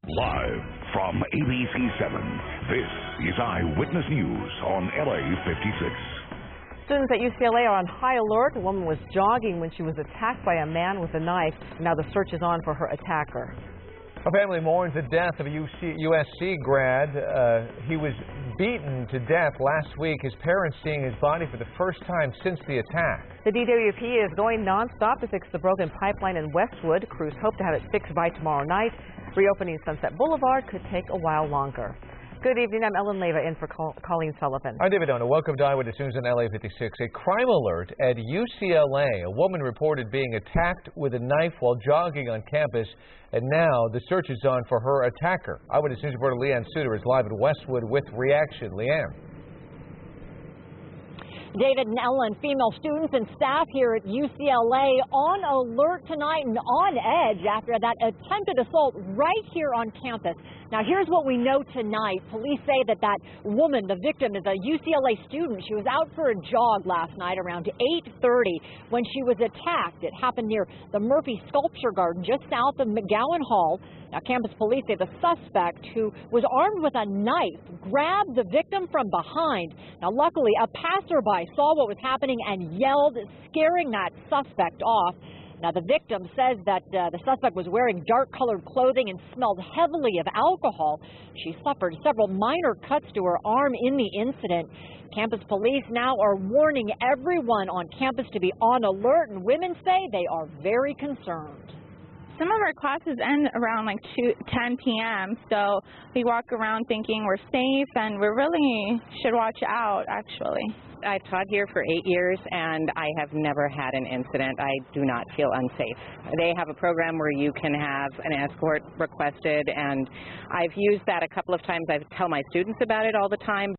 Live from ABC7, this is Eyewitness News on LA56. Students at UCLA are on high alert. A woman was jogging when she was attacked by a man with a knife. Now the search is on for her attacker. A family mourns the death of a USC grad. He was beaten to death last week. His parents seeing his body for the first time since the attack. The DWP is going nonstop to fix the broken pipeline in Westwood. Crews hope to have it fixed by tomorrow night. Reopening Sunset Boulevard could take a while longer. Good evening. I'm Ellen Leva in for Colleen Sullivan. I'm David Ona. Welcome to Eyewitness News on LA56. A crime alert at UCLA. A woman reported being attacked with a knife while jogging on campus, and now the search is on for her attacker. Eyewitness News reporter Leanne Suter is live in Westwood with reaction. Leanne. David and Ellen, female students and staff here at UCLA on alert tonight and on edge after that attempted assault right here on campus. Now, here's what we know tonight. Police say that woman, the victim, is a UCLA student. She was out for a jog last night around 8:30 when she was attacked. It happened near the Murphy Sculpture Garden just south of McGowan Hall. Now, campus police say the suspect, who was armed with a knife, grabbed the victim from behind. Now, luckily, a passerby saw what was happening and yelled, scaring that suspect off. Now, the victim says that the suspect was wearing dark-colored clothing and smelled heavily of alcohol. She suffered several minor cuts to her arm in the incident. Campus police now are warning everyone on campus to be on alert, and women say they are very concerned. Some of our classes end around like 10 p.m., so we walk around thinking we're safe, and we really should watch out, actually. I've taught here for 8 years, and I have never had an incident. I do not feel unsafe. They have a program where you can have an escort requested, and I've used that a couple of times. I tell my students about it all the time.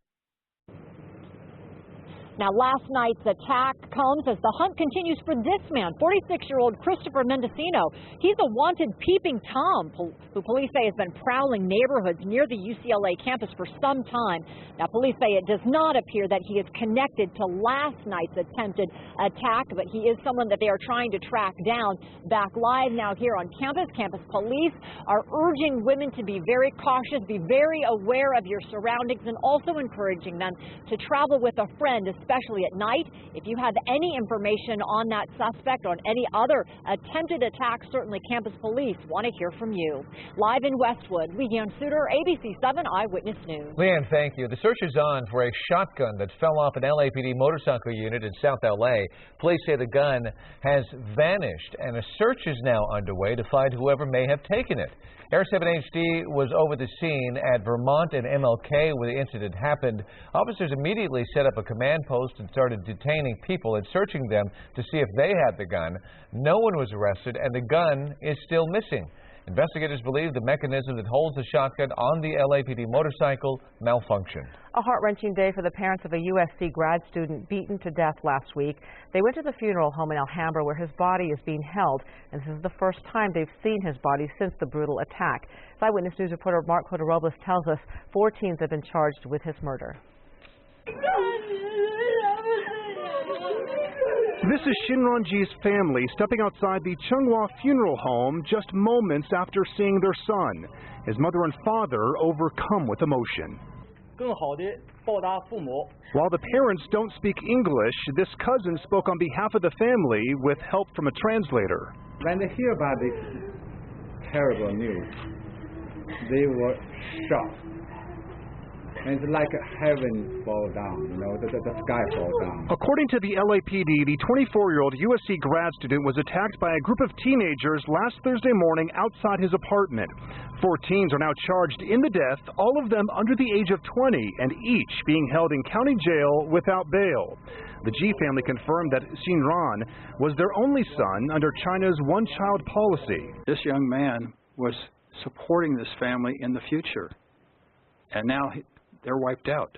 Now, last night's attack comes as the hunt continues for this man, 46-year-old Christopher Mendocino. He's a wanted peeping Tom, who police say has been prowling neighborhoods near the UCLA campus for some time. Now, police say it does not appear that he is connected to last night's attempted attack, but he is someone that they are trying to track down. Back live now here on campus, campus police are urging women to be very cautious, be very aware of your surroundings, and also encouraging them to travel with a friend, especially at night. If you have any information on that suspect, on any other attempted attack, certainly campus police want to hear from you. Live in Westwood, Leanne Suter, ABC7 Eyewitness News. Leanne, thank you. The search is on for a shotgun that fell off an LAPD motorcycle unit in South LA. Police say the gun has vanished, and a search is now underway to find whoever may have taken it. Air7 HD was over the scene at Vermont and MLK where the incident happened. Officers immediately set up a command post and started detaining people and searching them to see if they had the gun. No one was arrested, and the gun is still missing. Investigators believe the mechanism that holds the shotgun on the LAPD motorcycle malfunctioned. A heart-wrenching day for the parents of a USC grad student beaten to death last week. They went to the funeral home in Alhambra where his body is being held, and this is the first time they've seen his body since the brutal attack. Eyewitness News reporter Mark Cota-Robles tells us 4 teens have been charged with his murder. This is Shinronji's family stepping outside the Chunghwa funeral home just moments after seeing their son. His mother and father overcome with emotion. While the parents don't speak English, this cousin spoke on behalf of the family with help from a translator. When they hear about this terrible news, they were shocked. And it's like heaven fall down, the sky fall down. According to the LAPD, the 24-year-old USC grad student was attacked by a group of teenagers last Thursday morning outside his apartment. 4 teens are now charged in the death, all of them under the age of 20, and each being held in county jail without bail. The G family confirmed that Shinron was their only son under China's one-child policy. This young man was supporting this family in the future, and now they're wiped out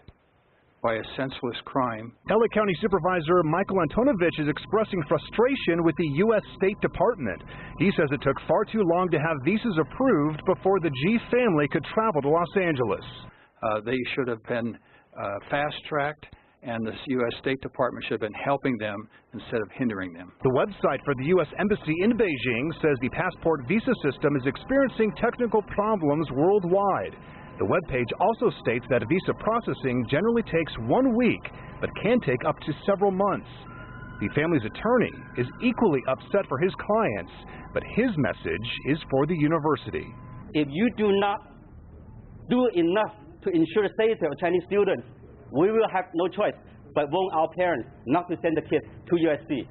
by a senseless crime. LA County Supervisor Michael Antonovich is expressing frustration with the U.S. State Department. He says it took far too long to have visas approved before the G family could travel to Los Angeles. They should have been fast-tracked and the U.S. State Department should have been helping them instead of hindering them. The website for the U.S. Embassy in Beijing says the passport visa system is experiencing technical problems worldwide. The webpage also states that visa processing generally takes 1 week, but can take up to several months. The family's attorney is equally upset for his clients, but his message is for the university. If you do not do enough to ensure the safety of Chinese students, we will have no choice but warn our parents not to send the kids to USC.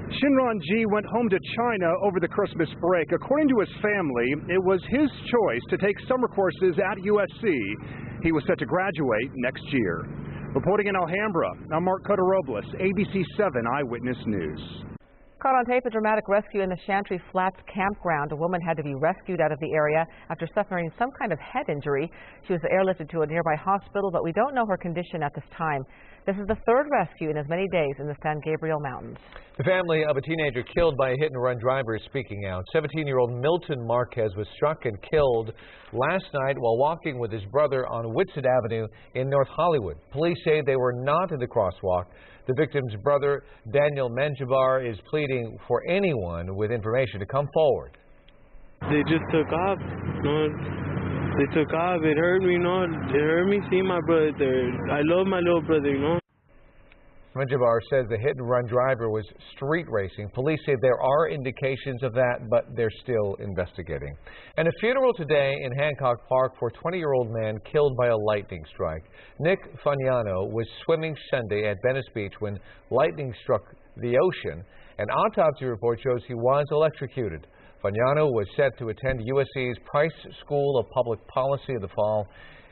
Shinran Ji went home to China over the Christmas break. According to his family, it was his choice to take summer courses at USC. He was set to graduate next year. Reporting in Alhambra, I'm Mark Cota-Robles, ABC7 Eyewitness News. Caught on tape, a dramatic rescue in the Chantry Flats campground. A woman had to be rescued out of the area after suffering some kind of head injury. She was airlifted to a nearby hospital, but we don't know her condition at this time. This is the third rescue in as many days in the San Gabriel Mountains. The family of a teenager killed by a hit-and-run driver is speaking out. 17-year-old Milton Marquez was struck and killed last night while walking with his brother on Whitsett Avenue in North Hollywood. Police say they were not in the crosswalk. The victim's brother, Daniel Menjivar, is pleading for anyone with information to come forward. They just took off. They took off. It hurt me, It hurt me seeing my brother there. I love my little brother, Menjivar says the hit-and-run driver was street racing. Police say there are indications of that, but they're still investigating. And a funeral today in Hancock Park for a 20-year-old man killed by a lightning strike. Nick Fagnano was swimming Sunday at Venice Beach when lightning struck the ocean. An autopsy report shows he was electrocuted. Fagnano was set to attend USC's Price School of Public Policy in the fall.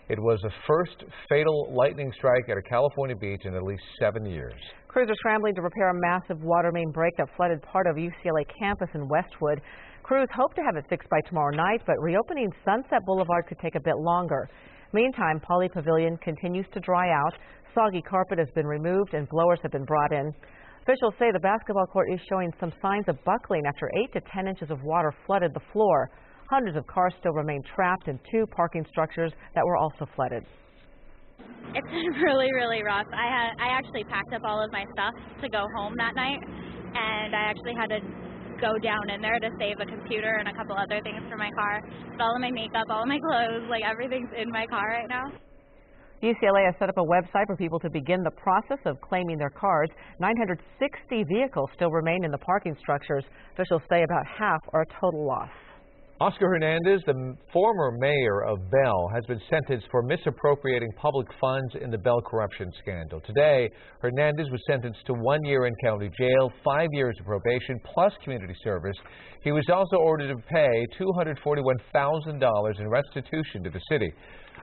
It was the first fatal lightning strike at a California beach in at least 7 years. Crews are scrambling to repair a massive water main break that flooded part of UCLA campus in Westwood. Crews hope to have it fixed by tomorrow night, but reopening Sunset Boulevard could take a bit longer. Meantime, Poly Pavilion continues to dry out. Soggy carpet has been removed and blowers have been brought in. Officials say the basketball court is showing some signs of buckling after 8 to 10 inches of water flooded the floor. Hundreds of cars still remain trapped in 2 parking structures that were also flooded. It's been really, really rough. I actually packed up all of my stuff to go home that night, and I actually had to go down in there to save a computer and a couple other things for my car. But all of my makeup, all of my clothes, everything's in my car right now. UCLA has set up a website for people to begin the process of claiming their cars. 960 vehicles still remain in the parking structures. Officials say about half are a total loss. Oscar Hernandez, the former mayor of Bell, has been sentenced for misappropriating public funds in the Bell corruption scandal. Today, Hernandez was sentenced to 1 year in county jail, 5 years of probation, plus community service. He was also ordered to pay $241,000 in restitution to the city.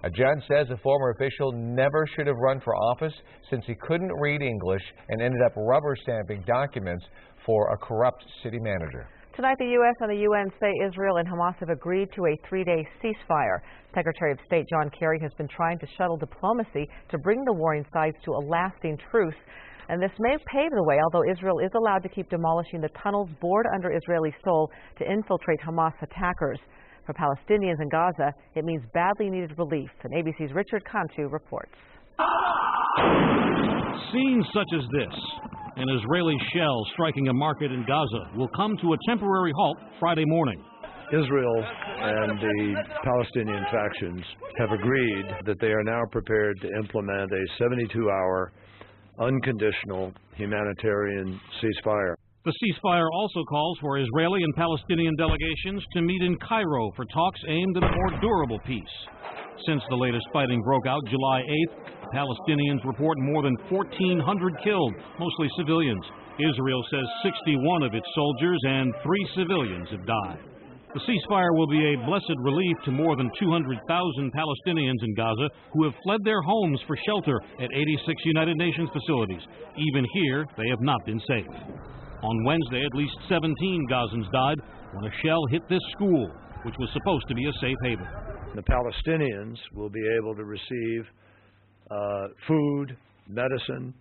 A judge says the former official never should have run for office since he couldn't read English and ended up rubber stamping documents for a corrupt city manager. Tonight, the U.S. and the UN say Israel and Hamas have agreed to a 3-day ceasefire. Secretary of State John Kerry has been trying to shuttle diplomacy to bring the warring sides to a lasting truce. And this may pave the way, although Israel is allowed to keep demolishing the tunnels bored under Israeli soil to infiltrate Hamas attackers. For Palestinians in Gaza, it means badly needed relief. And ABC's Richard Cantu reports. Scenes such as this, an Israeli shell striking a market in Gaza, will come to a temporary halt Friday morning. Israel and the Palestinian factions have agreed that they are now prepared to implement a 72-hour unconditional humanitarian ceasefire. The ceasefire also calls for Israeli and Palestinian delegations to meet in Cairo for talks aimed at a more durable peace. Since the latest fighting broke out July 8th, Palestinians report more than 1,400 killed, mostly civilians. Israel says 61 of its soldiers and 3 civilians have died. The ceasefire will be a blessed relief to more than 200,000 Palestinians in Gaza who have fled their homes for shelter at 86 United Nations facilities. Even here, they have not been safe. On Wednesday, at least 17 Gazans died when a shell hit this school, which was supposed to be a safe haven. The Palestinians will be able to receive food, medicine,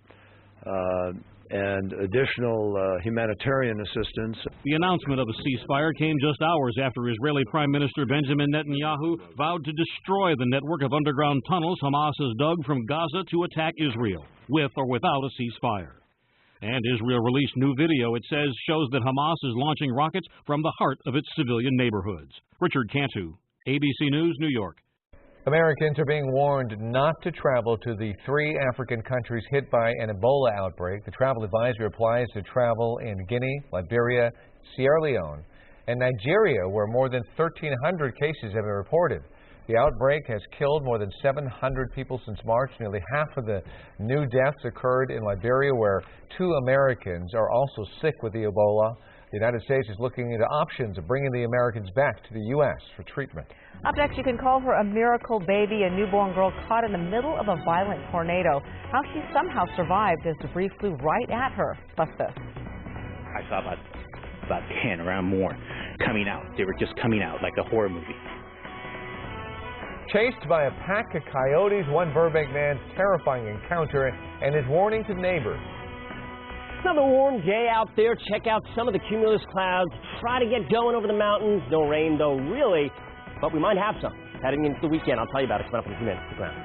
and additional humanitarian assistance. The announcement of a ceasefire came just hours after Israeli Prime Minister Benjamin Netanyahu vowed to destroy the network of underground tunnels Hamas has dug from Gaza to attack Israel, with or without a ceasefire. And Israel released new video, it says, shows that Hamas is launching rockets from the heart of its civilian neighborhoods. Richard Cantu, ABC News, New York. Americans are being warned not to travel to the 3 African countries hit by an Ebola outbreak. The travel advisory applies to travel in Guinea, Liberia, Sierra Leone, and Nigeria, where more than 1,300 cases have been reported. The outbreak has killed more than 700 people since March. Nearly half of the new deaths occurred in Liberia, where 2 Americans are also sick with the Ebola. The United States is looking into options of bringing the Americans back to the U.S. for treatment. Up next, you can call her a miracle baby, a newborn girl caught in the middle of a violent tornado. How she somehow survived as debris flew right at her. Plus this. I saw about 10, around more, coming out. They were just coming out like a horror movie. Chased by a pack of coyotes, one Burbank man's terrifying encounter and his warning to neighbors. Another warm day out there. Check out some of the cumulus clouds. Try to get going over the mountains. No rain, though, really. But we might have some heading into the weekend. I'll tell you about it coming up in a few minutes. Stick around.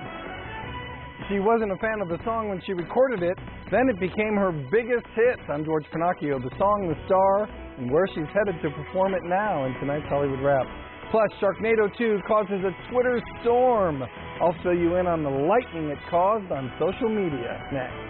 She wasn't a fan of the song when she recorded it. Then it became her biggest hit. I'm George Pinocchio, the song, the star, and where she's headed to perform it now in tonight's Hollywood Wrap. Plus, Sharknado 2 causes a Twitter storm. I'll fill you in on the lightning it caused on social media next.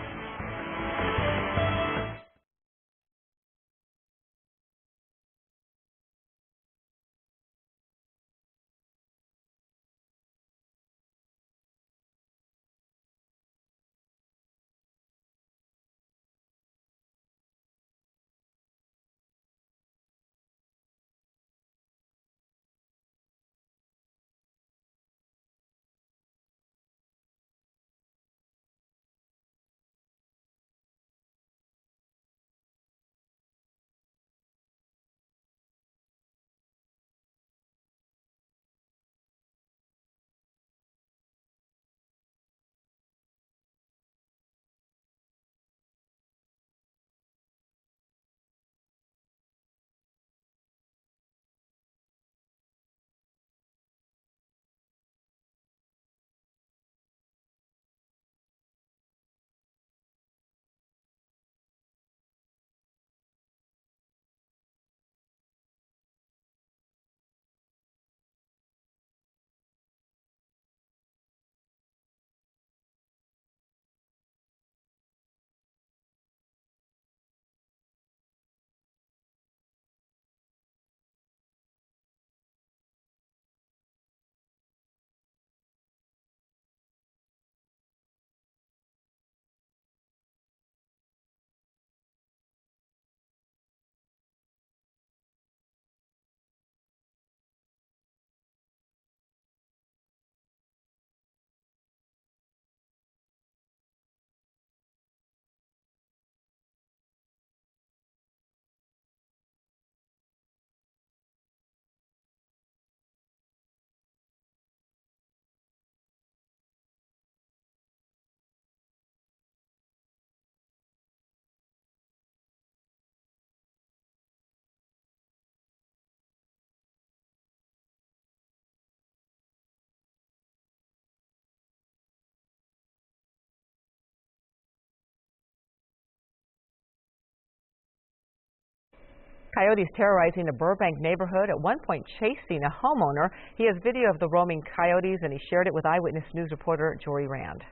Coyotes terrorizing a Burbank neighborhood, at one point chasing a homeowner. He has video of the roaming coyotes, and he shared it with Eyewitness News reporter Jory Rand.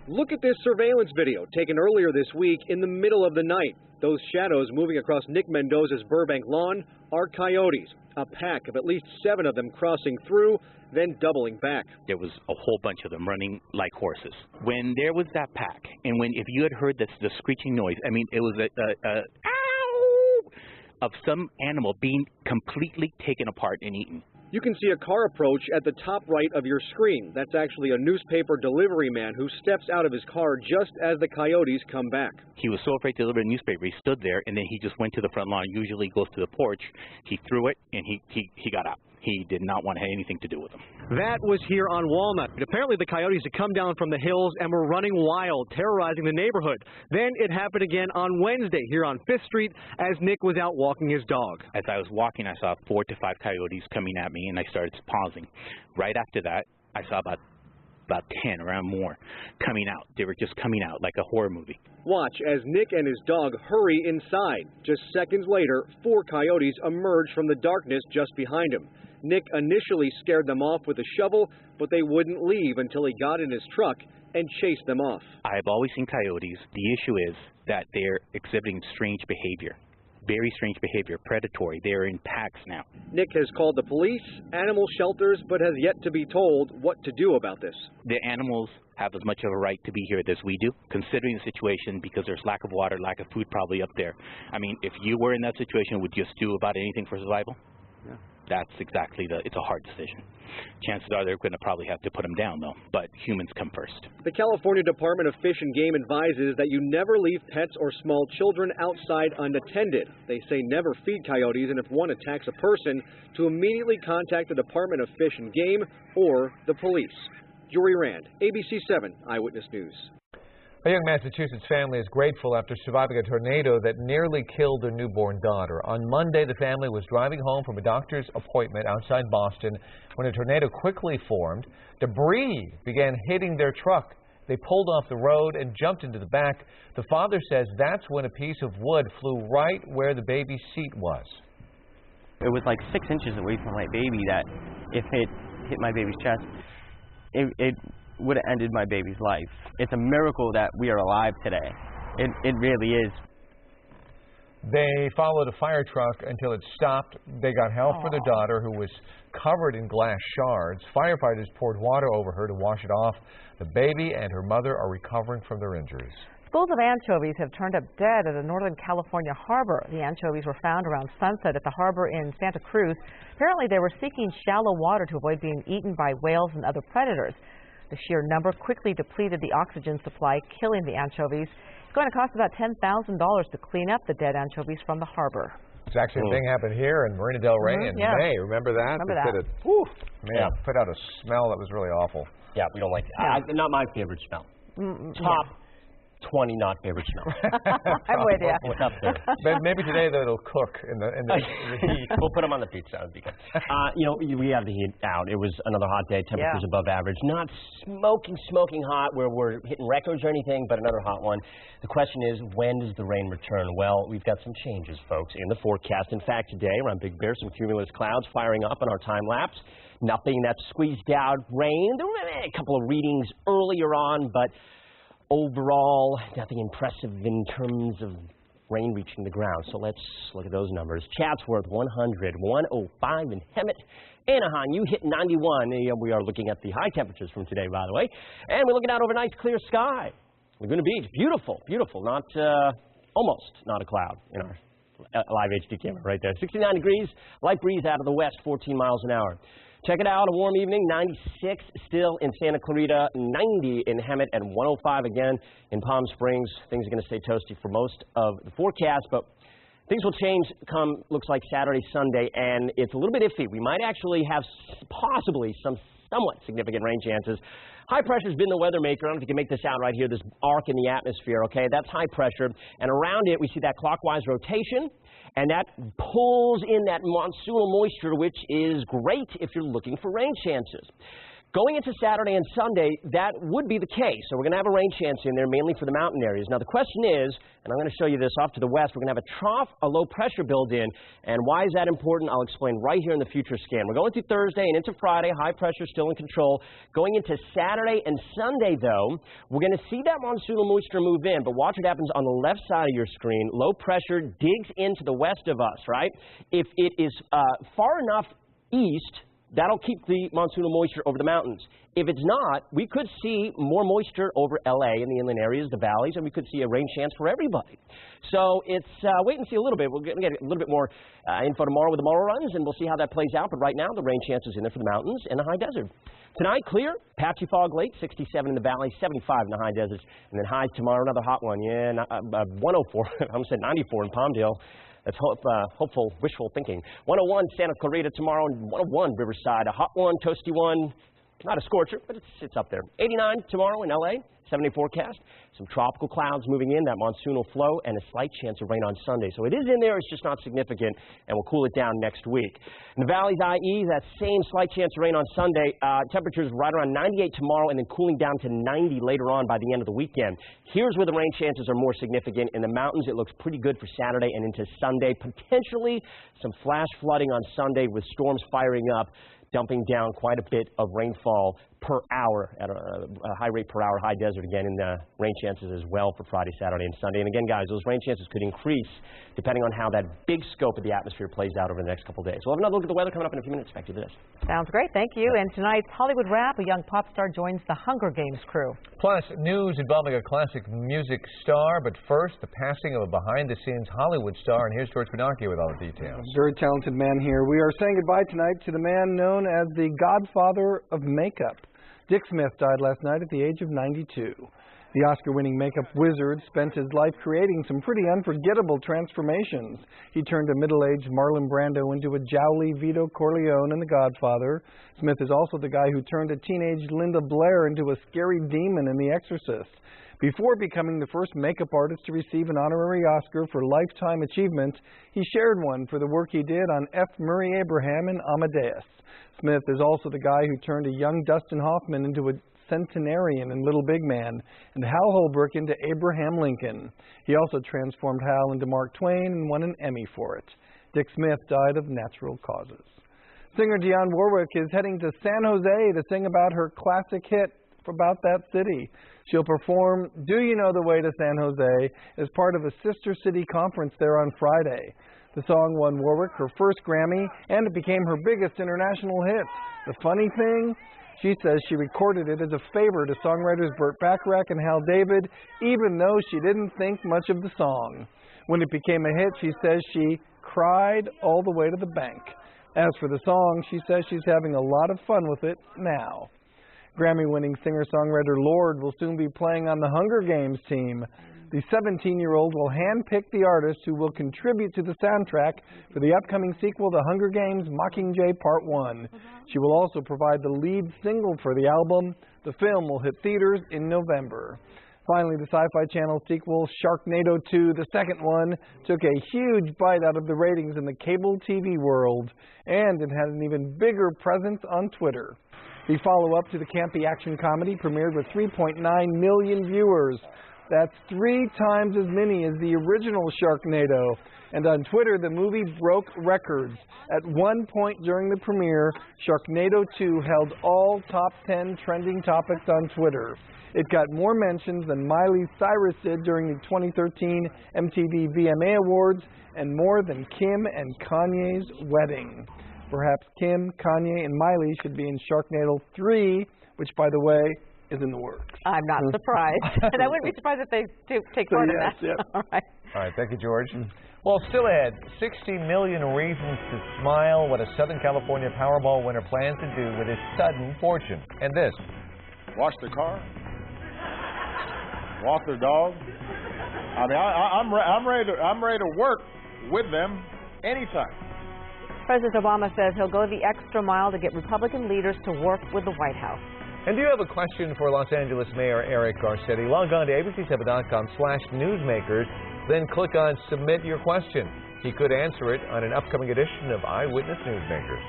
Look at this surveillance video taken earlier this week in the middle of the night. Those shadows moving across Nick Mendoza's Burbank lawn are coyotes, a pack of at least 7 of them crossing through, then doubling back. There was a whole bunch of them running like horses. When there was that pack, and if you had heard the screeching noise, I mean, it was a of some animal being completely taken apart and eaten. You can see a car approach at the top right of your screen. That's actually a newspaper delivery man who steps out of his car just as the coyotes come back. He was so afraid to deliver a newspaper, he stood there, and then he just went to the front lawn, usually goes to the porch. He threw it, and he got out. he did not want to have anything to do with them. That was here on Walnut. Apparently the coyotes had come down from the hills and were running wild, terrorizing the neighborhood. Then it happened again on Wednesday here on 5th Street as Nick was out walking his dog. As I was walking, I saw 4 to 5 coyotes coming at me, and I started pausing. Right after that, I saw about 10, around more, coming out. They were just coming out like a horror movie. Watch as Nick and his dog hurry inside. Just seconds later, 4 coyotes emerged from the darkness just behind him. Nick initially scared them off with a shovel, but they wouldn't leave until he got in his truck and chased them off. I've always seen coyotes. The issue is that they're exhibiting strange behavior. Very strange behavior, predatory. They're in packs now. Nick has called the police, animal shelters, but has yet to be told what to do about this. The animals have as much of a right to be here as we do, considering the situation, because there's lack of water, lack of food probably up there. I mean, if you were in that situation, would you just do about anything for survival? Yeah. That's exactly it's a hard decision. Chances are they're going to probably have to put them down, though, but humans come first. The California Department of Fish and Game advises that you never leave pets or small children outside unattended. They say never feed coyotes, and if one attacks a person, to immediately contact the Department of Fish and Game or the police. Jory Rand, ABC7 Eyewitness News. A young Massachusetts family is grateful after surviving a tornado that nearly killed their newborn daughter. On Monday, the family was driving home from a doctor's appointment outside Boston when a tornado quickly formed. Debris began hitting their truck. They pulled off the road and jumped into the back. The father says that's when a piece of wood flew right where the baby's seat was. It was like 6 inches away from my baby that if it hit my baby's chest, it would have ended my baby's life. It's a miracle that we are alive today. It really is. They followed a fire truck until it stopped. They got help for their daughter, who was covered in glass shards. Firefighters poured water over her to wash it off. The baby and her mother are recovering from their injuries. Schools of anchovies have turned up dead at a Northern California harbor. The anchovies were found around sunset at the harbor in Santa Cruz. Apparently, they were seeking shallow water to avoid being eaten by whales and other predators. The sheer number quickly depleted the oxygen supply, killing the anchovies. It's going to cost about $10,000 to clean up the dead anchovies from the harbor. It's actually a thing happened here in Marina del Rey in May. Remember that? Remember that. Put out a smell that was really awful. Yeah, we don't like it. Not my favorite smell. Top 20 not favorite smell. I'm with you. What's up there? Maybe today though it'll cook in the heat. We'll put them on the pizza. That would be good. We have the heat out. It was another hot day. Temperatures above average. Not smoking hot where we're hitting records or anything, but another hot one. The question is, when does the rain return? Well, we've got some changes, folks, in the forecast. In fact, today around Big Bear, some cumulus clouds firing up on our time lapse. Nothing that's squeezed out rain. There were a couple of readings earlier on, but overall, nothing impressive in terms of rain reaching the ground. So let's look at those numbers. Chatsworth, 100, 105 in Hemet. Anaheim, you hit 91. We are looking at the high temperatures from today, by the way. And we're looking out over nice clear sky. Laguna Beach, beautiful, beautiful. Not, almost not a cloud in our live HD camera right there. 69 degrees, light breeze out of the west, 14 miles an hour. Check it out, a warm evening, 96 still in Santa Clarita, 90 in Hemet, and 105 again in Palm Springs. Things are going to stay toasty for most of the forecast, but things will change come, looks like Saturday, Sunday, and it's a little bit iffy. We might actually have possibly some somewhat significant rain chances. High pressure's been the weather maker. I don't know if you can make this out right here, this arc in the atmosphere, okay? That's high pressure, and around it we see that clockwise rotation. And that pulls in that monsoonal moisture, which is great if you're looking for rain chances. Going into Saturday and Sunday, that would be the case. So we're going to have a rain chance in there, mainly for the mountain areas. Now, the question is, and I'm going to show you this off to the west, we're going to have a trough, a low pressure build in. And why is that important? I'll explain right here in the future scan. We're going through Thursday and into Friday, high pressure still in control. Going into Saturday and Sunday, though, we're going to see that monsoonal moisture move in. But watch what happens on the left side of your screen. Low pressure digs into the west of us, right? If it is far enough east, that'll keep the monsoonal moisture over the mountains. If it's not, we could see more moisture over LA in the inland areas, the valleys, and we could see a rain chance for everybody. So it's wait and see a little bit. We're going to get a little bit more info tomorrow with the moral runs, and we'll see how that plays out. But right now, the rain chance is in there for the mountains and the high desert. Tonight, clear, patchy fog late, 67 in the valley, 75 in the high deserts. And then highs tomorrow, another hot one. Yeah, 104, I almost said 94 in Palmdale. That's hopeful, wishful thinking. 101 Santa Clarita tomorrow, and 101 Riverside. A hot one, toasty one. Not a scorcher, but it's up there. 89 tomorrow in LA, 70 forecast. Some tropical clouds moving in, that monsoonal flow, and a slight chance of rain on Sunday. So it is in there, it's just not significant, and we'll cool it down next week. In the valleys, IE, that same slight chance of rain on Sunday. Temperatures right around 98 tomorrow, and then cooling down to 90 later on by the end of the weekend. Here's where the rain chances are more significant. In the mountains, it looks pretty good for Saturday and into Sunday. Potentially some flash flooding on Sunday with storms firing up, dumping down quite a bit of rainfall per hour at a high rate per hour, high desert again, in the rain chances as well for Friday, Saturday, and Sunday. And again, guys, those rain chances could increase depending on how that big scope of the atmosphere plays out over the next couple of days. We'll have another look at the weather coming up in a few minutes. Back to this. Sounds great. Thank you. And tonight's Hollywood Wrap, a young pop star joins the Hunger Games crew. Plus, news involving a classic music star. But first, the passing of a behind-the-scenes Hollywood star. And here's George Pinocchio with all the details. A very talented man here. We are saying goodbye tonight to the man known as the godfather of makeup. Dick Smith died last night at the age of 92. The Oscar-winning makeup wizard spent his life creating some pretty unforgettable transformations. He turned a middle-aged Marlon Brando into a jowly Vito Corleone in The Godfather. Smith is also the guy who turned a teenage Linda Blair into a scary demon in The Exorcist. Before becoming the first makeup artist to receive an honorary Oscar for lifetime achievement, he shared one for the work he did on F. Murray Abraham in Amadeus. Smith is also the guy who turned a young Dustin Hoffman into a centenarian in Little Big Man, and Hal Holbrook into Abraham Lincoln. He also transformed Hal into Mark Twain and won an Emmy for it. Dick Smith died of natural causes. Singer Dionne Warwick is heading to San Jose to sing about her classic hit about that city. She'll perform Do You Know the Way to San Jose as part of a Sister City conference there on Friday. The song won Warwick her first Grammy, and it became her biggest international hit. The funny thing? She says she recorded it as a favor to songwriters Burt Bacharach and Hal David, even though she didn't think much of the song. When it became a hit, she says she cried all the way to the bank. As for the song, she says she's having a lot of fun with it now. Grammy-winning singer-songwriter Lorde will soon be playing on the Hunger Games team. The 17-year-old will handpick the artists who will contribute to the soundtrack for the upcoming sequel to Hunger Games Mockingjay Part 1. She will also provide the lead single for the album. The film will hit theaters in November. Finally, the Sci-Fi Channel sequel, Sharknado 2, the second one, took a huge bite out of the ratings in the cable TV world, and it had an even bigger presence on Twitter. The follow-up to the campy action comedy premiered with 3.9 million viewers. That's 3 times as many as the original Sharknado. And on Twitter, the movie broke records. At one point during the premiere, Sharknado 2 held all top 10 trending topics on Twitter. It got more mentions than Miley Cyrus did during the 2013 MTV VMA Awards, and more than Kim and Kanye's wedding. Perhaps Kim, Kanye, and Miley should be in Sharknado 3, which, by the way, is in the works. I'm not surprised. And I wouldn't be surprised if they take part in that. Yep. All right. All right, thank you, George. Well, still ahead, 60 million reasons to smile. What a Southern California Powerball winner plans to do with his sudden fortune. And this. Wash their car. Walk their dog. I mean, I'm ready to work with them anytime. President Obama says he'll go the extra mile to get Republican leaders to work with the White House. And do you have a question for Los Angeles Mayor Eric Garcetti? Log on to ABC7.com/newsmakers, then click on Submit Your Question. He could answer it on an upcoming edition of Eyewitness Newsmakers.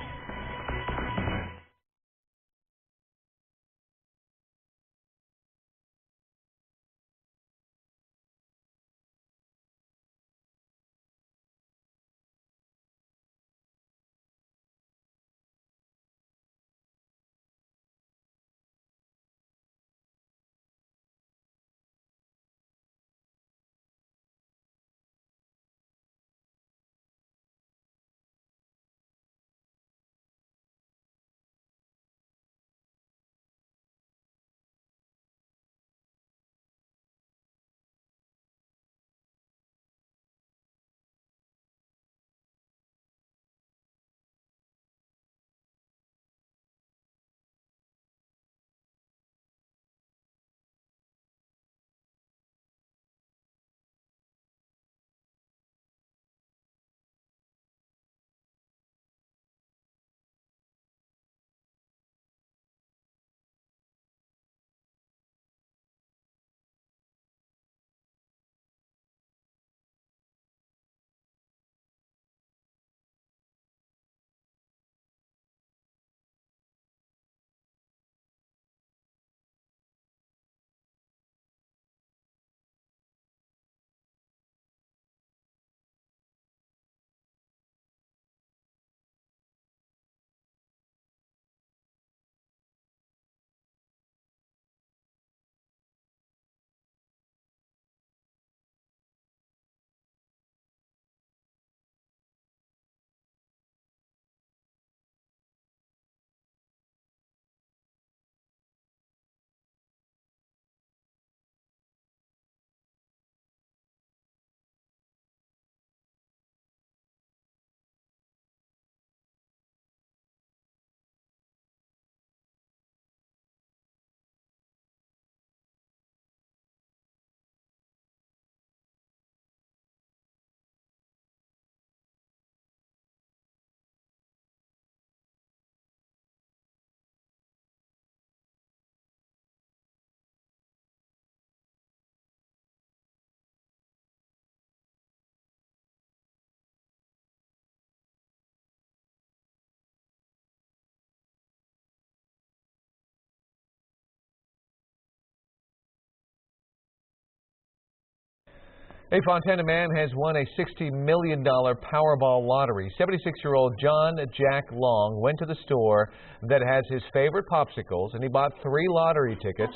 A Fontana man has won a $60 million Powerball lottery. 76-year-old John Jack Long went to the store that has his favorite popsicles, and he bought 3 lottery tickets.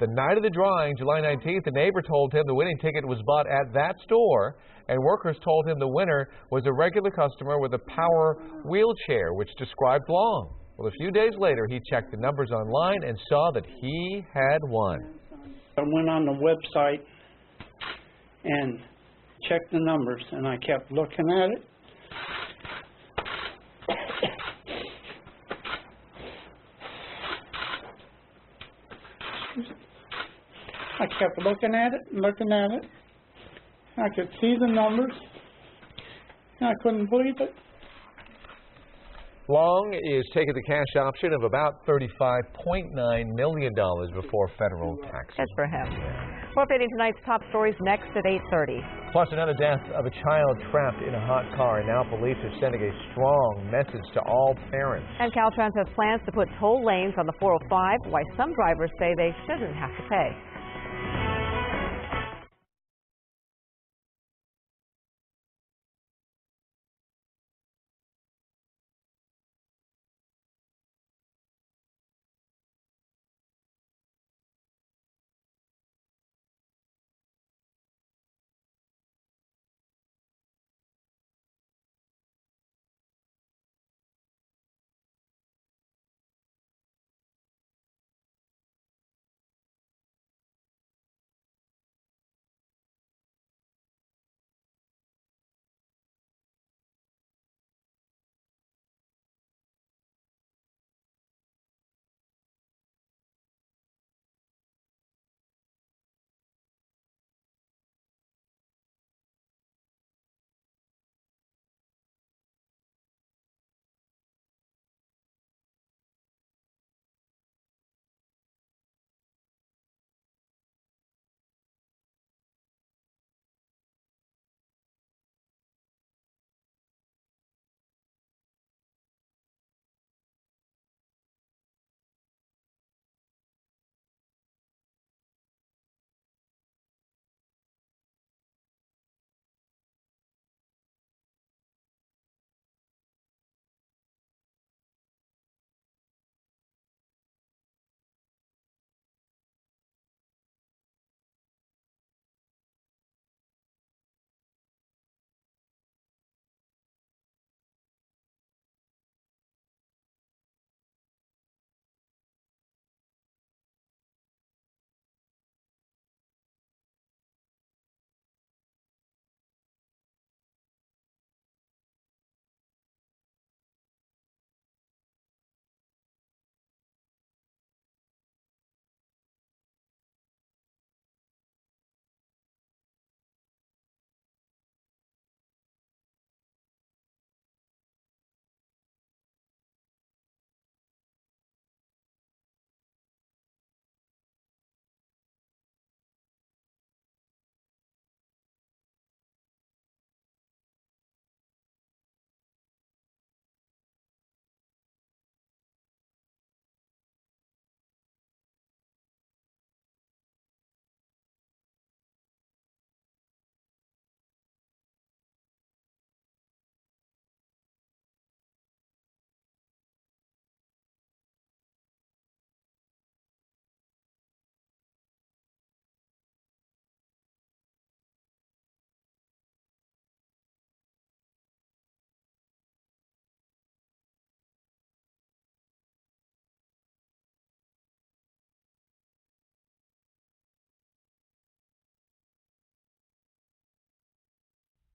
The night of the drawing, July 19th, a neighbor told him the winning ticket was bought at that store, and workers told him the winner was a regular customer with a power wheelchair, which described Long. Well, a few days later, he checked the numbers online and saw that he had won. I went on the website and checked the numbers, and I kept looking at it. I kept looking at it and looking at it. I could see the numbers, and I couldn't believe it. Long is taking the cash option of about $35.9 million before federal taxes. Good for him. We're updating tonight's top stories next at 8:30. Plus, another death of a child trapped in a hot car, and now police are sending a strong message to all parents. And Caltrans has plans to put toll lanes on the 405, why some drivers say they shouldn't have to pay.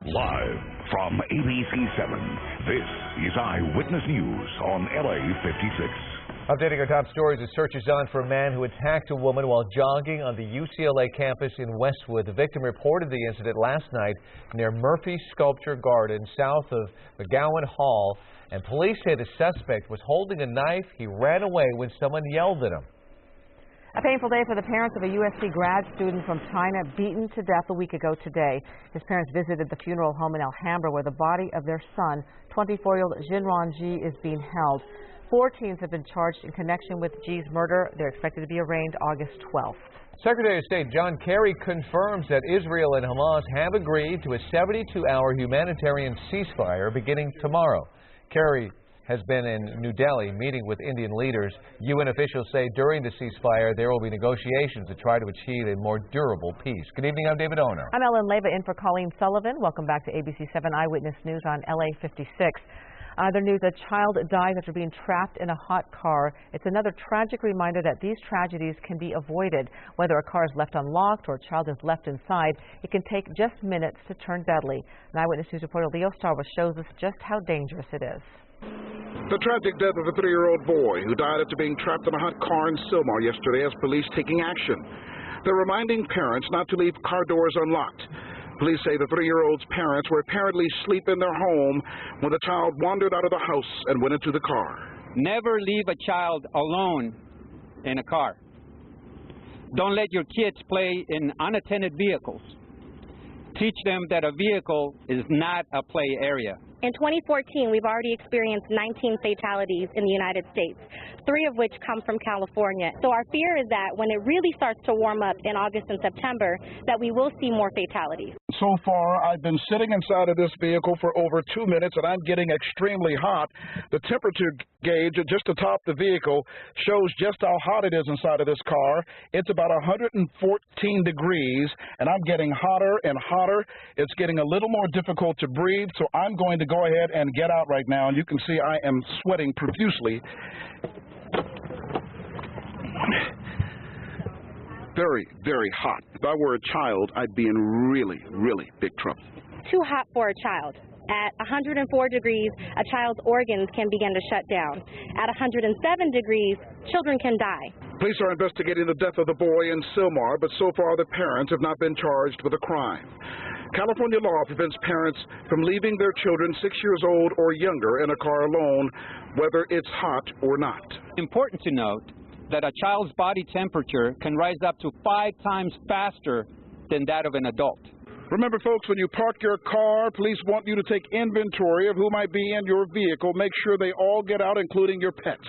Live from ABC7, this is Eyewitness News on LA56. Updating our top stories, a search is on for a man who attacked a woman while jogging on the UCLA campus in Westwood. The victim reported the incident last night near Murphy Sculpture Garden south of McGowan Hall, and police say the suspect was holding a knife. He ran away when someone yelled at him. A painful day for the parents of a USC grad student from China beaten to death a week ago today. His parents visited the funeral home in Alhambra where the body of their son, 24-year-old Jinran Ji, is being held. 4 teens have been charged in connection with Ji's murder. They're expected to be arraigned August 12th. Secretary of State John Kerry confirms that Israel and Hamas have agreed to a 72-hour humanitarian ceasefire beginning tomorrow. Kerry has been in New Delhi meeting with Indian leaders. UN officials say during the ceasefire there will be negotiations to try to achieve a more durable peace. Good evening, I'm David Owner. I'm Ellen Leva in for Colleen Sullivan. Welcome back to ABC7 Eyewitness News on LA56. Other news, a child dies after being trapped in a hot car. It's another tragic reminder that these tragedies can be avoided. Whether a car is left unlocked or a child is left inside, it can take just minutes to turn deadly. An Eyewitness News reporter Leo Starbuck shows us just how dangerous it is. The tragic death of a 3-year-old boy who died after being trapped in a hot car in Sylmar yesterday has police taking action. They're reminding parents not to leave car doors unlocked. Police say the 3-year-old's parents were apparently asleep in their home when the child wandered out of the house and went into the car. Never leave a child alone in a car. Don't let your kids play in unattended vehicles. Teach them that a vehicle is not a play area. In 2014, we've already experienced 19 fatalities in the United States, 3 of which come from California. So our fear is that when it really starts to warm up in August and September, that we will see more fatalities. So far, I've been sitting inside of this vehicle for over 2 minutes, and I'm getting extremely hot. The temperature gauge just atop the vehicle shows just how hot it is inside of this car. It's about 114 degrees, and I'm getting hotter and hotter. It's getting a little more difficult to breathe, so I'm going to go ahead and get out right now, and you can see I am sweating profusely. Very, very hot. If I were a child, I'd be in really, really big trouble. Too hot for a child. At 104 degrees, a child's organs can begin to shut down. At 107 degrees, children can die. Police are investigating the death of the boy in Sylmar, but so far the parents have not been charged with a crime. California law prevents parents from leaving their children 6 years old or younger in a car alone, whether it's hot or not. Important to note that a child's body temperature can rise up to 5 times faster than that of an adult. Remember, folks, when you park your car, police want you to take inventory of who might be in your vehicle. Make sure they all get out, including your pets.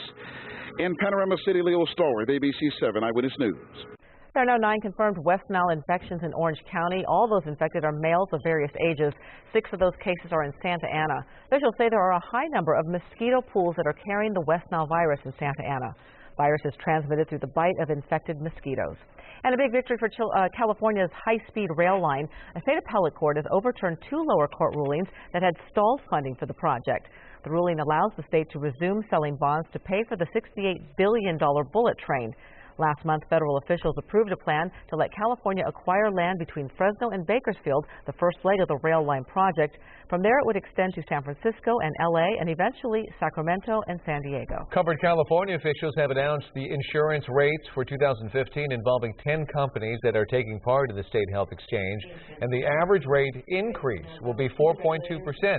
In Panorama City, Leo Story, ABC7 Eyewitness News. There are now 9 confirmed West Nile infections in Orange County. All those infected are males of various ages. 6 of those cases are in Santa Ana. Officials say there are a high number of mosquito pools that are carrying the West Nile virus in Santa Ana. Virus is transmitted through the bite of infected mosquitoes. And a big victory for California's high-speed rail line. A state appellate court has overturned 2 lower court rulings that had stalled funding for the project. The ruling allows the state to resume selling bonds to pay for the $68 billion bullet train. Last month, federal officials approved a plan to let California acquire land between Fresno and Bakersfield, the first leg of the rail line project. From there, it would extend to San Francisco and LA and eventually Sacramento and San Diego. Covered California officials have announced the insurance rates for 2015 involving 10 companies that are taking part in the state health exchange, and the average rate increase will be 4.2%.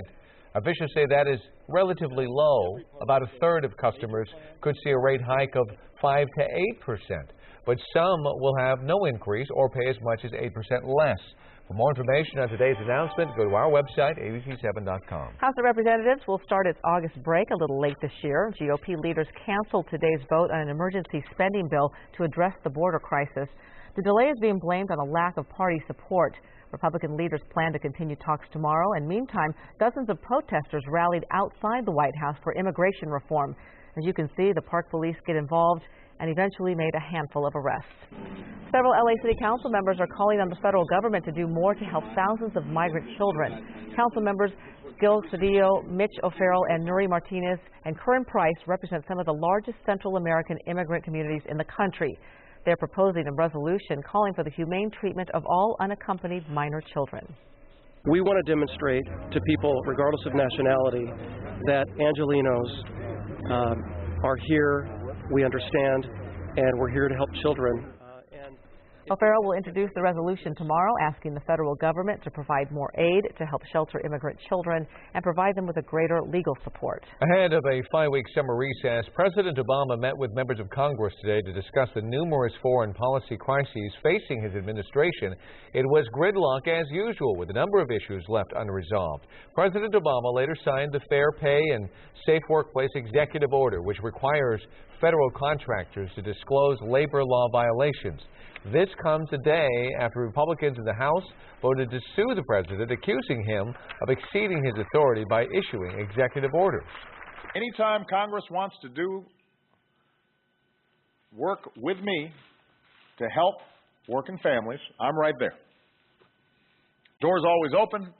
Officials say that is relatively low. About a third of customers could see a rate hike of 5 to 8%, but some will have no increase or pay as much as 8% less. For more information on today's announcement, go to our website, ABC7.com. House of Representatives will start its August break a little late this year. GOP leaders canceled today's vote on an emergency spending bill to address the border crisis. The delay is being blamed on a lack of party support. Republican leaders plan to continue talks tomorrow, and meantime, dozens of protesters rallied outside the White House for immigration reform. As you can see, the Park Police get involved and eventually made a handful of arrests. Several LA City Council members are calling on the federal government to do more to help thousands of migrant children. Council members Gil Cedillo, Mitch O'Farrell, and Nuri Martinez and Curran Price represent some of the largest Central American immigrant communities in the country. They're proposing a resolution calling for the humane treatment of all unaccompanied minor children. We want to demonstrate to people, regardless of nationality, that Angelinos are here, we understand, and we're here to help children. O'Farrell will introduce the resolution tomorrow, asking the federal government to provide more aid to help shelter immigrant children and provide them with a greater legal support. Ahead of a 5-week summer recess, President Obama met with members of Congress today to discuss the numerous foreign policy crises facing his administration. It was gridlock as usual, with a number of issues left unresolved. President Obama later signed the Fair Pay and Safe Workplace Executive Order, which requires federal contractors to disclose labor law violations. This comes a day after Republicans in the House voted to sue the president, accusing him of exceeding his authority by issuing executive orders. Anytime Congress wants to do work with me to help working families, I'm right there. Door's always open.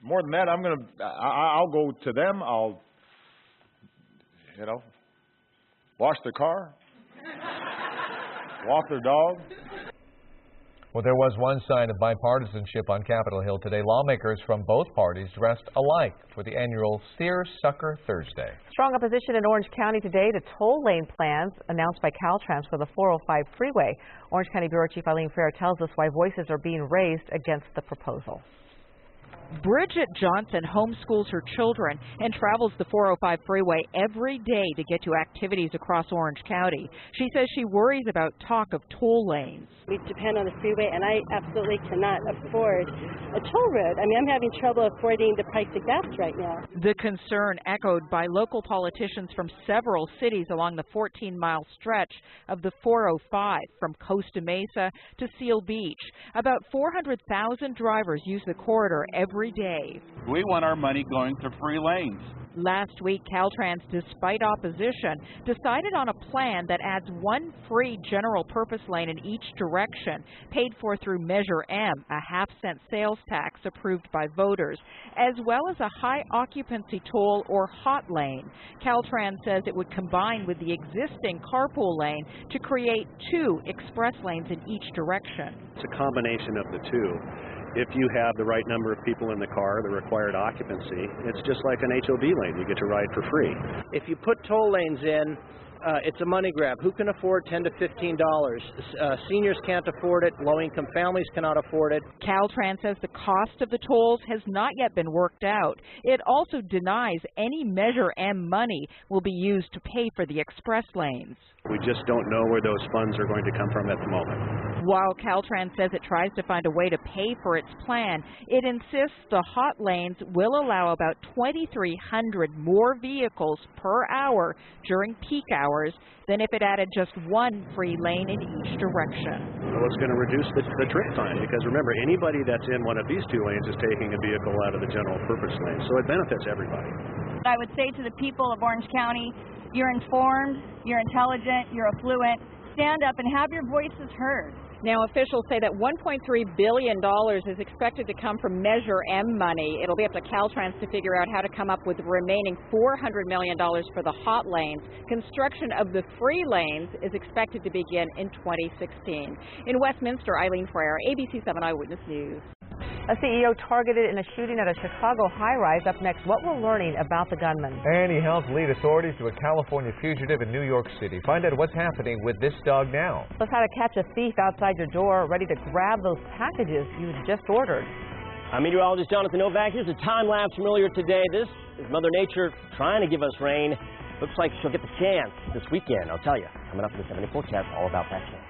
More than that, I'll go to them. I'll, wash their car, walk their dog. Well, there was one sign of bipartisanship on Capitol Hill today. Lawmakers from both parties dressed alike for the annual Seersucker Thursday. Strong opposition in Orange County today to toll lane plans announced by Caltrans for the 405 freeway. Orange County Bureau Chief Eileen Frere tells us why voices are being raised against the proposal. Bridget Johnson homeschools her children and travels the 405 freeway every day to get to activities across Orange County. She says she worries about talk of toll lanes. We depend on the freeway, and I absolutely cannot afford a toll road. I mean, I'm having trouble affording the price of gas right now. The concern echoed by local politicians from several cities along the 14-mile stretch of the 405 from Costa Mesa to Seal Beach. About 400,000 drivers use the corridor every day. We want our money going to free lanes. Last week, Caltrans, despite opposition, decided on a plan that adds one free general-purpose lane in each direction, paid for through Measure M, a half-cent sales tax approved by voters, as well as a high-occupancy toll or hot lane. Caltrans says it would combine with the existing carpool lane to create two express lanes in each direction. It's a combination of the two. If you have the right number of people in the car, the required occupancy, it's just like an HOV lane. You get to ride for free. If you put toll lanes in, it's a money grab. Who can afford $10 to $15? Seniors can't afford it. Low-income families cannot afford it. Caltrans says the cost of the tolls has not yet been worked out. It also denies any Measure M money will be used to pay for the express lanes. We just don't know where those funds are going to come from at the moment. While Caltrans says it tries to find a way to pay for its plan, it insists the hot lanes will allow about 2,300 more vehicles per hour during peak hours than if it added just one free lane in each direction. Well, it's going to reduce the trip time, because remember, anybody that's in one of these two lanes is taking a vehicle out of the general purpose lane, so it benefits everybody. I would say to the people of Orange County, you're informed, you're intelligent, you're affluent. Stand up and have your voices heard. Now, officials say that $1.3 billion is expected to come from Measure M money. It'll be up to Caltrans to figure out how to come up with the remaining $400 million for the hot lanes. Construction of the free lanes is expected to begin in 2016. In Westminster, Eileen Frere, ABC7 Eyewitness News. A CEO targeted in a shooting at a Chicago high-rise. Up next, what we're learning about the gunman. And he helped lead authorities to a California fugitive in New York City. Find out what's happening with this dog now. Plus, how to catch a thief outside your door, ready to grab those packages you just ordered. I'm meteorologist Jonathan Novak. Here's a time-lapse from earlier today. This is Mother Nature trying to give us rain. Looks like she'll get the chance this weekend, I'll tell you. Coming up in the 7-day forecast, all about that chance.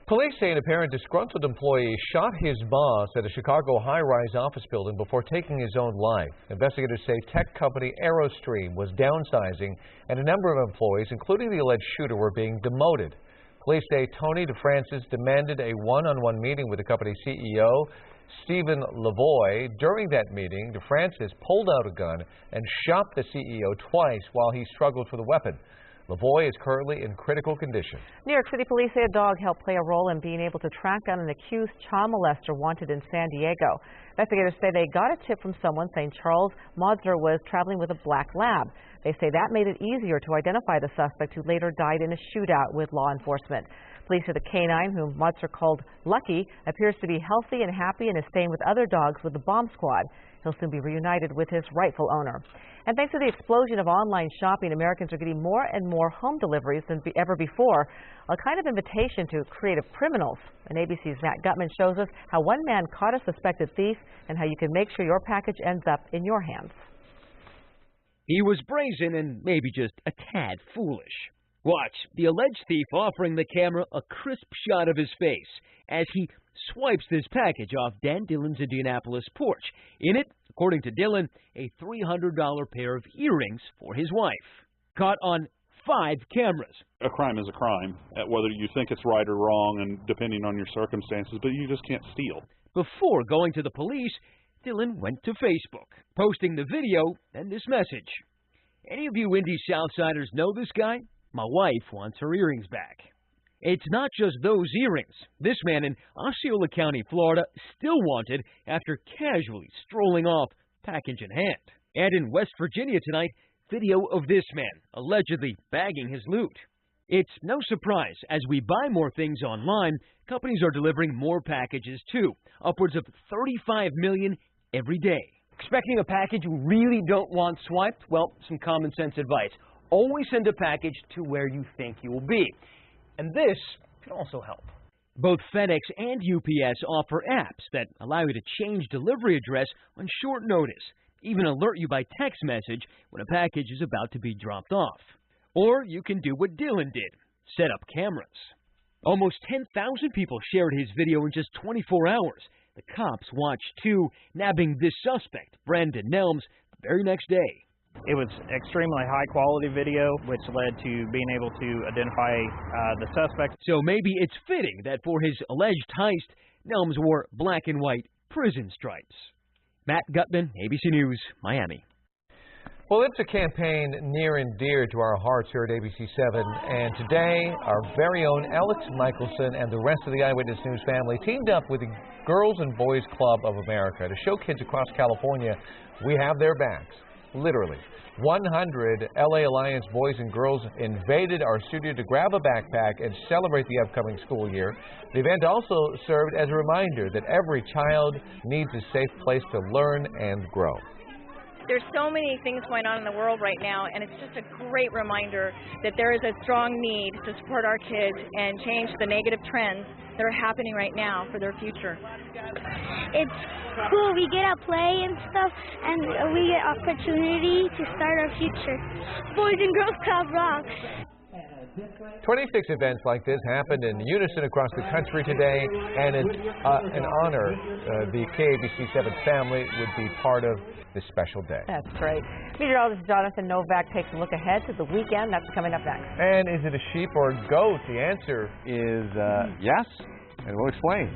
Police say an apparent disgruntled employee shot his boss at a Chicago high-rise office building before taking his own life. Investigators say tech company Aerostream was downsizing, and a number of employees, including the alleged shooter, were being demoted. Police say Tony DeFrancis demanded a one-on-one meeting with the company's CEO, Stephen Lavoie. During that meeting, DeFrancis pulled out a gun and shot the CEO twice while he struggled for the weapon. Lavoie is currently in critical condition. New York City police say a dog helped play a role in being able to track down an accused child molester wanted in San Diego. Investigators say they got a tip from someone saying Charles Mauser was traveling with a black lab. They say that made it easier to identify the suspect, who later died in a shootout with law enforcement. Police say the canine, whom Mauser called Lucky, appears to be healthy and happy and is staying with other dogs with the bomb squad. He'll soon be reunited with his rightful owner. And thanks to the explosion of online shopping, Americans are getting more and more home deliveries than ever before, a kind of invitation to creative criminals. And ABC's Matt Gutman shows us how one man caught a suspected thief and how you can make sure your package ends up in your hands. He was brazen and maybe just a tad foolish. Watch the alleged thief offering the camera a crisp shot of his face as he swipes this package off Dan Dillon's Indianapolis porch. In it, according to Dillon, a $300 pair of earrings for his wife. Caught on 5 cameras. A crime is a crime, whether you think it's right or wrong and depending on your circumstances, but you just can't steal. Before going to the police, Dillon went to Facebook, posting the video and this message. Any of you Indy Southsiders know this guy? My wife wants her earrings back. It's not just those earrings. This man in Osceola County, Florida, still wanted after casually strolling off, package in hand. And in West Virginia tonight, video of this man allegedly bagging his loot. It's no surprise, as we buy more things online, companies are delivering more packages too, upwards of 35 million every day. Expecting a package you really don't want swiped? Well, some common sense advice. Always send a package to where you think you will be. And this can also help. Both FedEx and UPS offer apps that allow you to change delivery address on short notice, even alert you by text message when a package is about to be dropped off. Or you can do what Dillon did, set up cameras. Almost 10,000 people shared his video in just 24 hours. The cops watched too, nabbing this suspect, Brandon Nelms, the very next day. It was extremely high-quality video, which led to being able to identify the suspect. So maybe it's fitting that for his alleged heist, Nelms wore black and white prison stripes. Matt Gutman, ABC News, Miami. Well, it's a campaign near and dear to our hearts here at ABC7. And today, our very own Alex Michelson and the rest of the Eyewitness News family teamed up with the Girls and Boys Club of America to show kids across California we have their backs. Literally, 100 LA Alliance boys and girls invaded our studio to grab a backpack and celebrate the upcoming school year. The event also served as a reminder that every child needs a safe place to learn and grow. There's so many things going on in the world right now, and it's just a great reminder that there is a strong need to support our kids and change the negative trends that are happening right now for their future. It's cool. We get to play and stuff, and we get opportunity to start our future. Boys and Girls Club rocks. 26 events like this happened in unison across the country today, and in an honor, the KABC7 family would be part of this special day. That's great. Meteorologist Jonathan Novak takes a look ahead to the weekend. That's coming up next. And is it a sheep or a goat? The answer is yes, and we'll explain.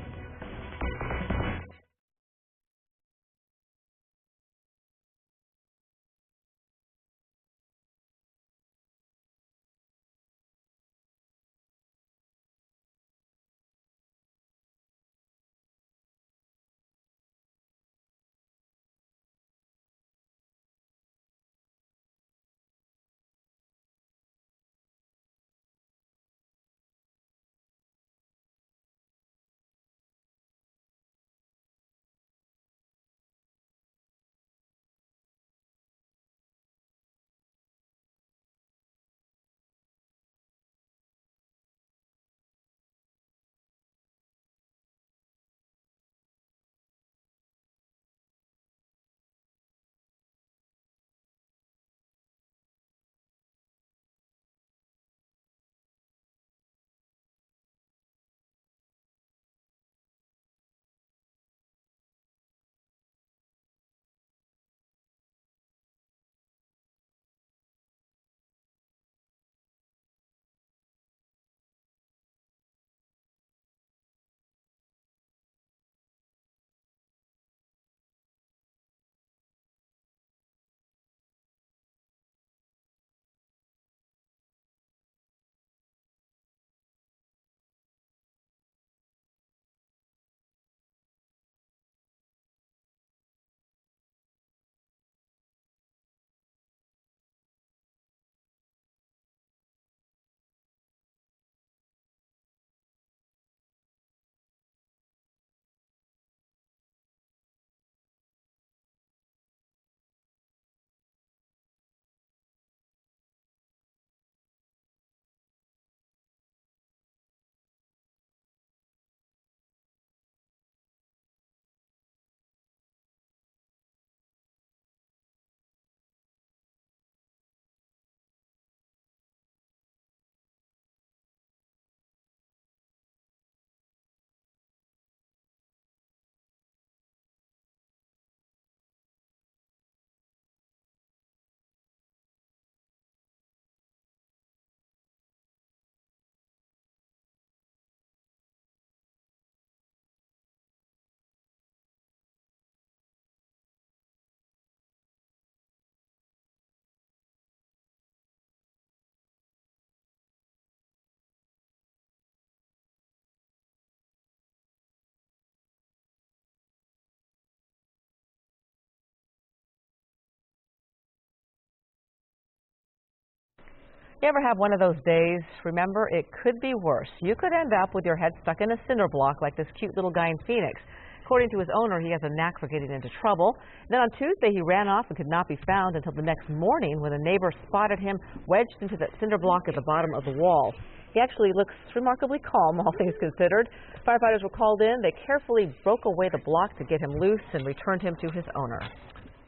You ever have one of those days? Remember, it could be worse. You could end up with your head stuck in a cinder block like this cute little guy in Phoenix. According to his owner, he has a knack for getting into trouble. Then on Tuesday, he ran off and could not be found until the next morning when a neighbor spotted him wedged into that cinder block at the bottom of the wall. He actually looks remarkably calm, all things considered. Firefighters were called in. They carefully broke away the block to get him loose and returned him to his owner.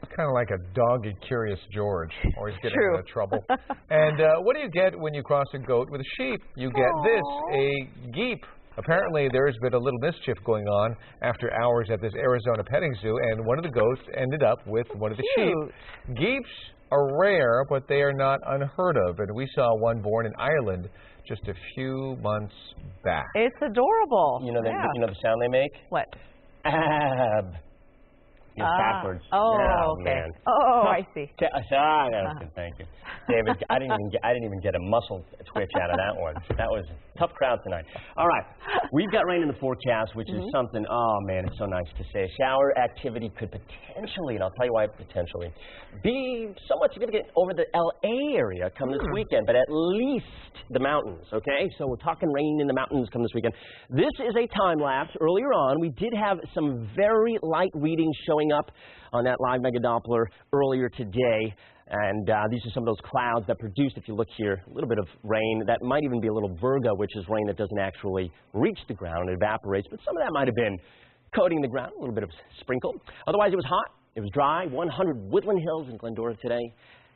It's kind of like a doggy curious George, always getting True. into trouble. And what do you get when you cross a goat with a sheep? You get this, a geep. Apparently, there's been a little mischief going on after hours at this Arizona petting zoo, and one of the goats ended up with one of the sheep. Geeps are rare, but they are not unheard of, and we saw one born in Ireland just a few months back. It's adorable. You know the sound they make? What? Ab. It's backwards. Oh, okay. Man. Oh, I see. That was good. Thank you, David. I didn't even get a muscle twitch out of that one. That was a tough crowd tonight. All right, we've got rain in the forecast, which is something. Oh man, it's so nice to say. Shower activity could potentially, and I'll tell you why potentially, be somewhat significant over the LA area come this weekend, but at least the mountains. Okay, so we're talking rain in the mountains come this weekend. This is a time lapse. Earlier on, we did have some very light readings showing up on that live mega Doppler earlier today, and these are some of those clouds that produced, if you look here, a little bit of rain. That might even be a little virga, which is rain that doesn't actually reach the ground, it evaporates, but some of that might have been coating the ground, a little bit of sprinkle. Otherwise, it was hot, it was dry. 100 Woodland Hills in Glendora today.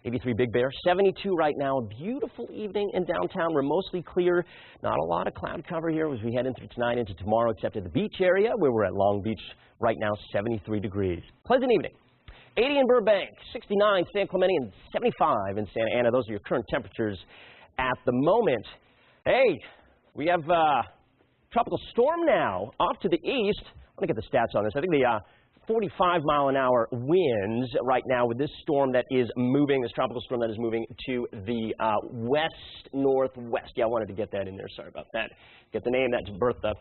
83 Big Bear, 72 right now. A beautiful evening in downtown. We're mostly clear. Not a lot of cloud cover here as we head into tonight, into tomorrow, except at the beach area where we're at Long Beach right now, 73 degrees. Pleasant evening. 80 in Burbank, 69 San Clemente, and 75 in Santa Ana. Those are your current temperatures at the moment. Hey, we have a tropical storm now off to the east. Let me get the stats on this. I think the 45-mile-an-hour winds right now with this storm that is moving, this tropical storm that is moving to the west-northwest. Yeah, I wanted to get that in there. Sorry about that. Get the name, that's Bertha,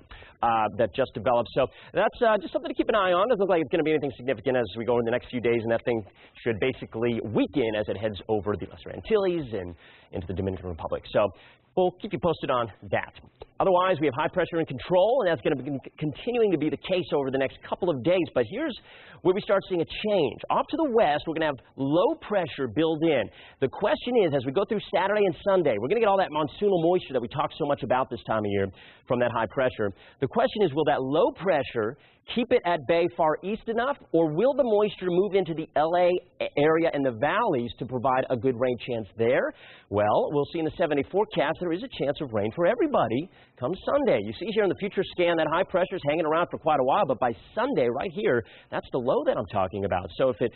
that just developed. So that's just something to keep an eye on. Doesn't look like it's going to be anything significant as we go in the next few days, and that thing should basically weaken as it heads over the Lesser Antilles and into the Dominican Republic. So we'll keep you posted on that. Otherwise, we have high pressure in control, and that's going to be continuing to be the case over the next couple of days. But here's where we start seeing a change. Off to the west, we're going to have low pressure built in. The question is, as we go through Saturday and Sunday, we're going to get all that monsoonal moisture that we talk so much about this time of year from that high pressure. The question is, will that low pressure keep it at bay far east enough, or will the moisture move into the LA area and the valleys to provide a good rain chance there? Well, we'll see in the 7-day forecast there is a chance of rain for everybody come Sunday. You see here in the future scan that high pressure is hanging around for quite a while, but by Sunday right here, that's the low that I'm talking about. So if it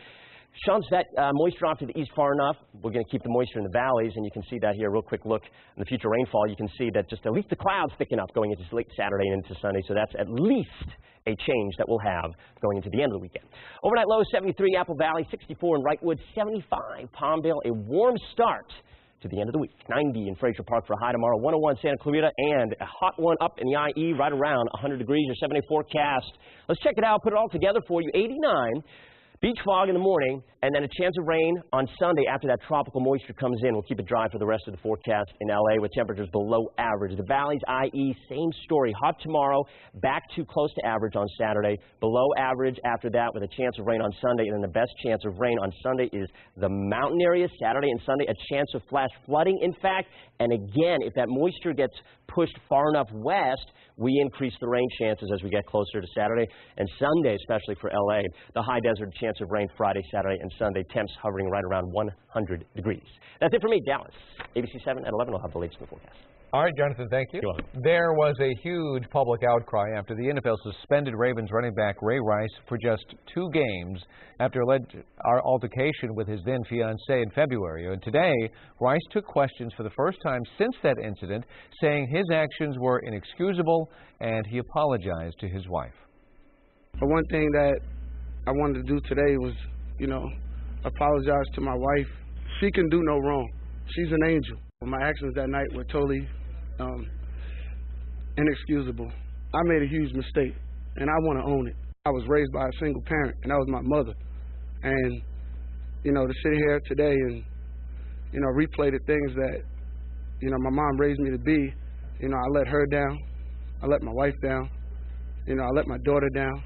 shunts that moisture off to the east far enough, we're going to keep the moisture in the valleys, and you can see that here. Real quick look in the future rainfall. You can see that just at least the clouds thicken up going into late Saturday and into Sunday, so that's at least a change that we'll have going into the end of the weekend. Overnight low 73, Apple Valley 64, and Wrightwood 75, Palmdale a warm start to the end of the week. 90 in Frazier Park for a high tomorrow, 101 Santa Clarita, and a hot one up in the IE right around 100 degrees, your 7-day forecast. Let's check it out, put it all together for you. 89. Beach fog in the morning, and then a chance of rain on Sunday after that tropical moisture comes in. We'll keep it dry for the rest of the forecast in LA with temperatures below average. The valleys, IE, same story. Hot tomorrow, back to close to average on Saturday. Below average after that with a chance of rain on Sunday. And then the best chance of rain on Sunday is the mountain areas. Saturday and Sunday, a chance of flash flooding, in fact. And again, if that moisture gets pushed far enough west, we increase the rain chances as we get closer to Saturday and Sunday, especially for LA. The high desert, chance of rain Friday, Saturday, and Sunday. Temps hovering right around 100 degrees. That's it for me, Dallas. ABC7 at 11. We'll have the latest in the forecast. All right, Jonathan, thank you. You're welcome. There was a huge public outcry after the NFL suspended Ravens running back Ray Rice for just 2 games after alleged altercation with his then-fiancée in February. And today, Rice took questions for the first time since that incident, saying his actions were inexcusable, and he apologized to his wife. But one thing that I wanted to do today was, apologize to my wife. She can do no wrong. She's an angel. My actions that night were totally inexcusable. I made a huge mistake, and I want to own it. I was raised by a single parent, and that was my mother. And, to sit here today and, replay the things that you know, my mom raised me to be. You know, I let her down. I let my wife down. You know, I let my daughter down.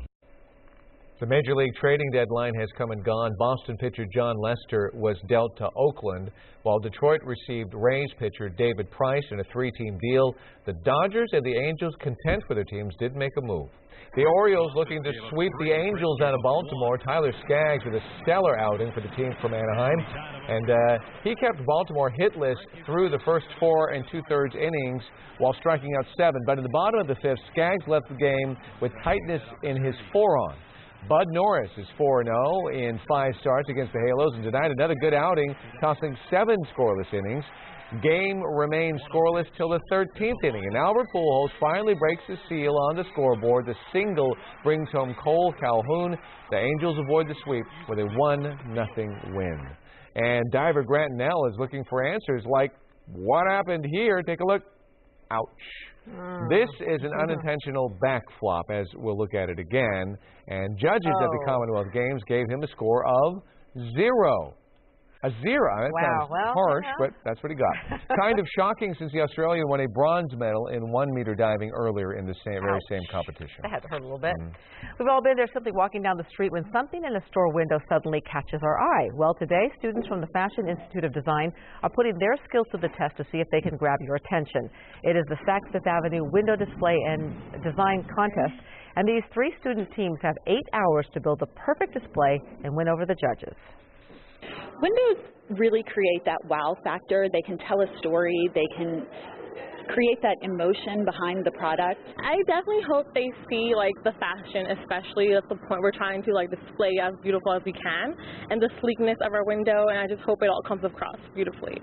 The Major League trading deadline has come and gone. Boston pitcher John Lester was dealt to Oakland, while Detroit received Rays pitcher David Price in a 3-team deal. The Dodgers and the Angels, content for their teams, did make a move. The Orioles looking to sweep the Angels out of Baltimore. Tyler Skaggs with a stellar outing for the team from Anaheim. And he kept Baltimore hitless through the first 4 2/3 innings while striking out 7. But in the bottom of the 5th, Skaggs left the game with tightness in his forearm. Bud Norris is 4-0 in 5 starts against the Halos, and tonight another good outing, tossing 7 scoreless innings. Game remains scoreless till the 13th inning, and Albert Pujols finally breaks the seal on the scoreboard. The single brings home Cole Calhoun. The Angels avoid the sweep with a 1-0 win. And diver Grant Nell is looking for answers like, what happened here? Take a look. Ouch. This is an unintentional back flop, as we'll look at it again. And judges at the Commonwealth Games gave him a score of 0. A 0. That sounds harsh, but that's what he got. Kind of shocking since the Australian won a bronze medal in 1-meter diving earlier in the very same competition. That had to hurt a little bit. We've all been there simply walking down the street when something in a store window suddenly catches our eye. Well, today, students from the Fashion Institute of Design are putting their skills to the test to see if they can grab your attention. It is the Saks Fifth Avenue Window Display and Design Contest, and these 3 student teams have 8 hours to build the perfect display and win over the judges. Windows really create that wow factor. They can tell a story. They can create that emotion behind the product. I definitely hope they see like the fashion, especially at the point we're trying to like display as beautiful as we can, and the sleekness of our window, and I just hope it all comes across beautifully.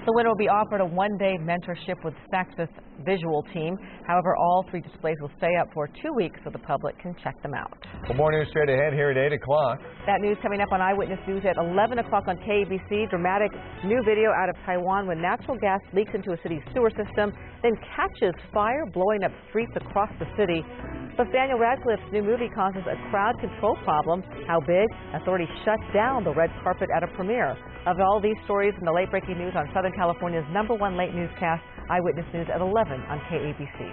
The winner will be offered a 1-day mentorship with Saks Fifth visual team. However, all 3 displays will stay up for 2 weeks so the public can check them out. Well, more news straight ahead here at 8 o'clock. That news coming up on Eyewitness News at 11 o'clock on KABC. Dramatic new video out of Taiwan when natural gas leaks into a city's sewer system, then catches fire, blowing up streets across the city. Plus, Daniel Radcliffe's new movie causes a crowd control problem. How big? Authorities shut down the red carpet at a premiere. Of all these stories and the late-breaking news on Southern California's #1 late newscast, Eyewitness News at 11 on KABC.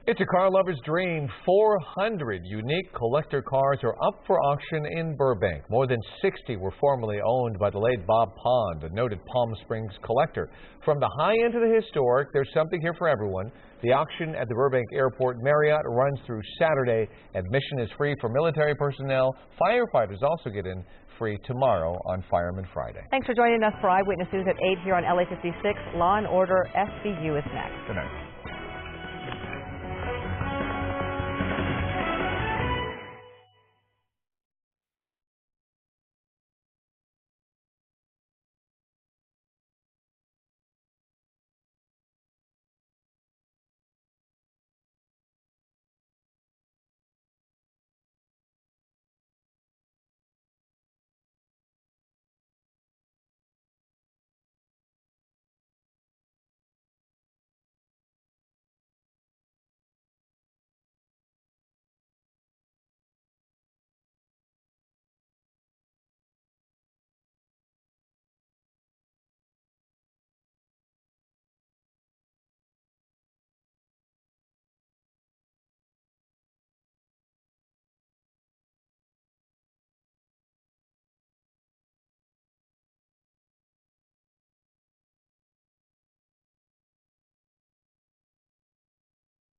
It's a car lover's dream. 400 unique collector cars are up for auction in Burbank. More than 60 were formerly owned by the late Bob Pond, a noted Palm Springs collector. From the high end to the historic, there's something here for everyone. The auction at the Burbank Airport Marriott runs through Saturday. Admission is free for military personnel. Firefighters also get in free tomorrow on Fireman Friday. Thanks for joining us for Eyewitness News at 8 here on LA56. Law and Order SVU is next. Good night.